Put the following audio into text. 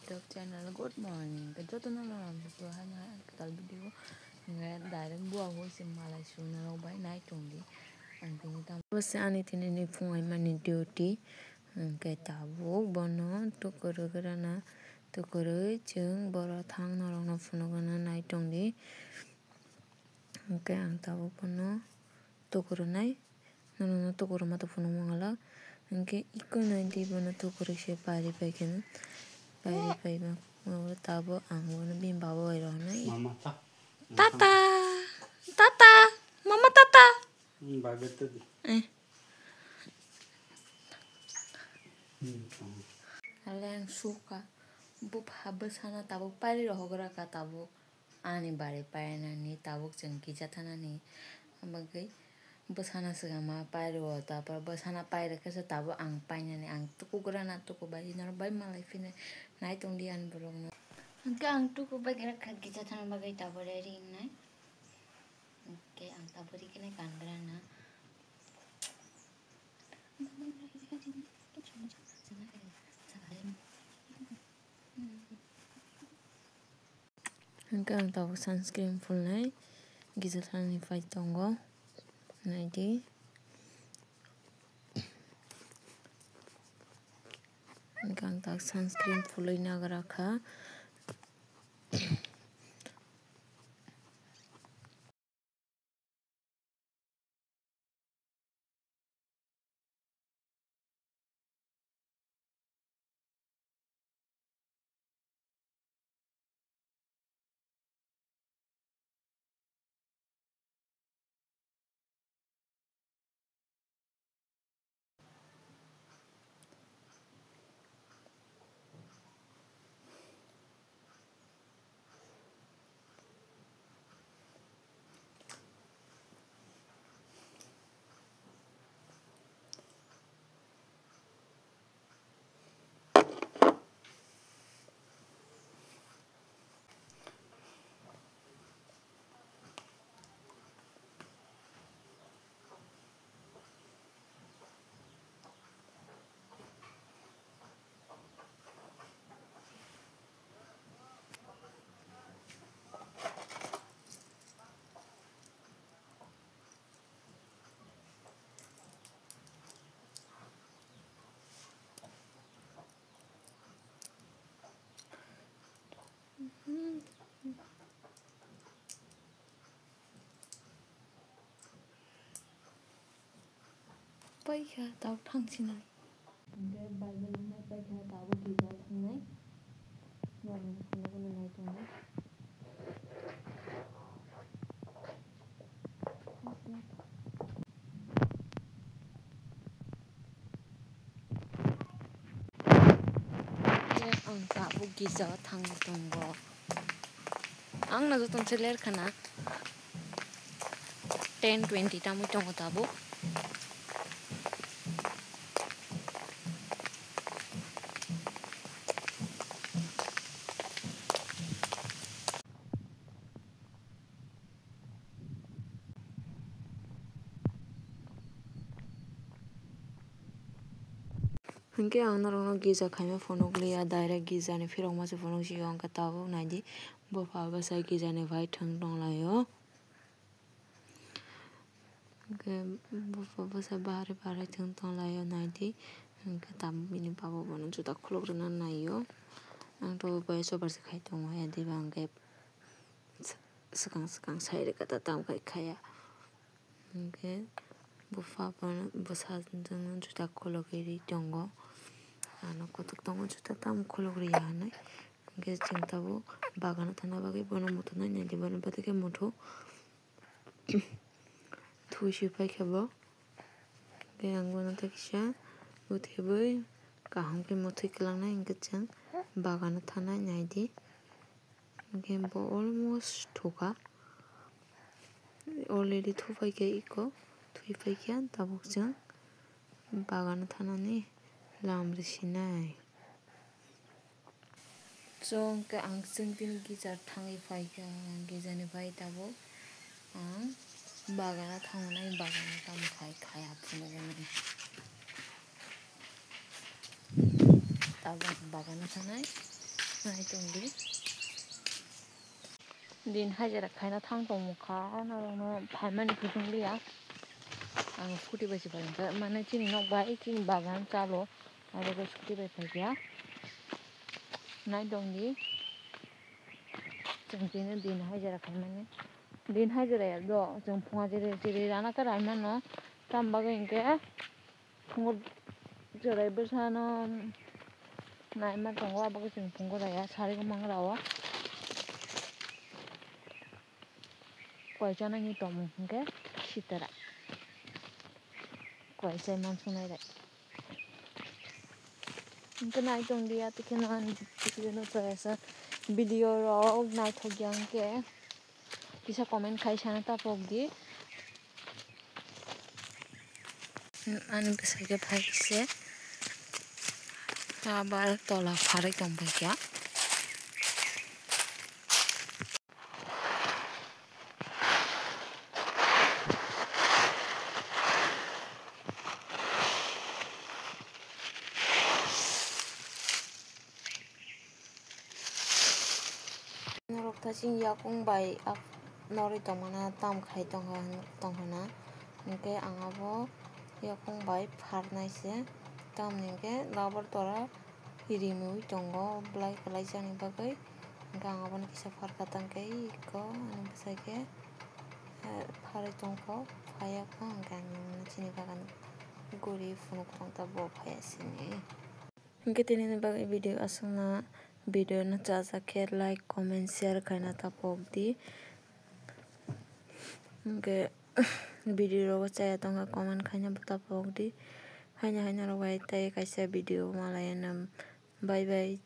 YouTube channel Good Morning. Cái chỗ nó làm vừa hay nói cái video nghe đại đến bùa của sim malai xuống nó bay nãy trùng đi anh tin tao bớt anh tin nên phun ai mà nên duty cái tao buộc bọn nó tụi cái đó na tụi cái chừng bờ thang nó phun nó nãy trùng đi cái anh tao buộc bọn nó tụi cái này nó tụi cái mà tụi phun nó ngala cái ikon này đi bọn nó tụi cái sẽ pari pakai pari mau tahu anggun bim bawa itu nih. Tata, tata, mama tata. Baget tuh. Kalian suka bub habis sana tabuk pari roh gerak tabuk ani bari payana ni tabuk jengki jatana ni bagai besana segama pari roh tapar besana pari kesa tabuk ang payana ni ang tuku gerak na tuku bari nor bari malai fine nai tung dian burung na angka ang tuku bagi gerak kaki jatana bagai tabuk ring nai oke ang tabuk kena kandra na angka ang tabuk sunscreen full nai gizatan ni fight tonggo nai di angka ang tabuk sunscreen full ini gerak ha Paikha tau thangsinai ngai Bible mai paikha tau giza thangnai nong phunu nai tongai ang tau giza thang tonggo ang na jotong seler khana 10-20 tamu tongo tabu Hingke ang narong giza khaime phone uglia direct giza ni firong ma se phone si ang ka tabu naidi bo pa ba sa giza ni vai thang dong la yo ke bo pa ba sa bahare bahare thang dong la yo naidi ka tam mini pa bo bono juta khulok rena na yo ang to ba so bar se khai tong ya di bang ke sakang sai re ka ta tam kai khaya hingke bo pa bo sa jeng juta khulok ri tongo ano kotok tongo juta tam khulok ri ya nai hingke jeng tabu bagano thana bagai bono moto nai nai di bono batike moto thuisi pai khabo ke ang bono takisa utheboi kaham ke mothoi kelang nai hingke jeng bagano thana nai di hingke bo almost thoka already thupai ke iko thui pai kya tabuk jeng bagano thana ni lam risinai Jong ke ang sengpil giza thangi pai ka giza ni pai tabo ang bagana thangnai bagana tam khai khaya phunu gani tabo bagana thanai nai tongdi din hajara khaina thang tong kha na no phaimani khujungliya ang scooty bai sipa mane chini nok bai chini bagan chalo aro scooty bai phaiya nai tongdi jengtine din hajara khaimani din hajara ya do jeng phunga jere rana ka raima no tamba gengke phungo jerai bersano naima tongo abaga jeng phungo raya sari ko mangrawa koijana ni tomu hingke sitara koisai mansungnaire hingke nai tongdiya tikino choyasa video rok naithokya hingke kisa comment khai sana tapokdi ani bwsai phaikse abar tola pharai tongpaikya norok thasing yakung bai nori tongmana tam khai tonghana hingke ang abo yakung bai pharnaise tam hingke labar tora rimoi tongo blai kalaijakni bagui hingke ang abono kisa pharka tangkai iko ani bwsaike pharai tongkha phaiyakha hingke ang chini bagan guri phunuk tongta bo phaiasini hingke tini bagui video asungna video no chajak like comment share khaina tapokdi hingke video rogo chaya tongkha comment khaina bo tapokdi haina rok bai tei kaisa video malayanam bye bye.